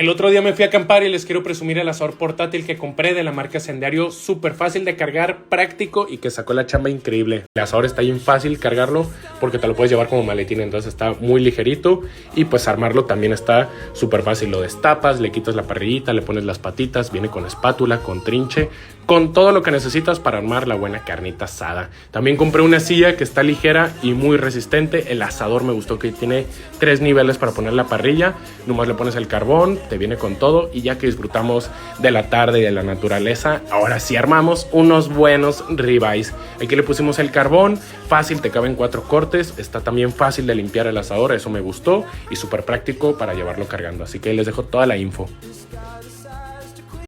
El otro día me fui a acampar y les quiero presumir el asador portátil que compré de la marca Senderio, súper fácil de cargar, práctico y que sacó la chamba increíble. El asador está bien fácil cargarlo porque te lo puedes llevar como maletín, entonces está muy ligerito y pues armarlo también está súper fácil. Lo destapas, le quitas la parrillita, le pones las patitas, viene con espátula, con trinche, con todo lo que necesitas para armar la buena carnita asada. También compré una silla que está ligera y muy resistente. El asador me gustó que tiene 3 niveles para poner la parrilla. Nomás le pones el carbón, te viene con todo y ya que disfrutamos de la tarde y de la naturaleza, ahora sí armamos unos buenos ribeyes. Aquí le pusimos el carbón, fácil, te caben 4 cortes, está también fácil de limpiar el asador, eso me gustó y súper práctico para llevarlo cargando. Así que les dejo toda la info.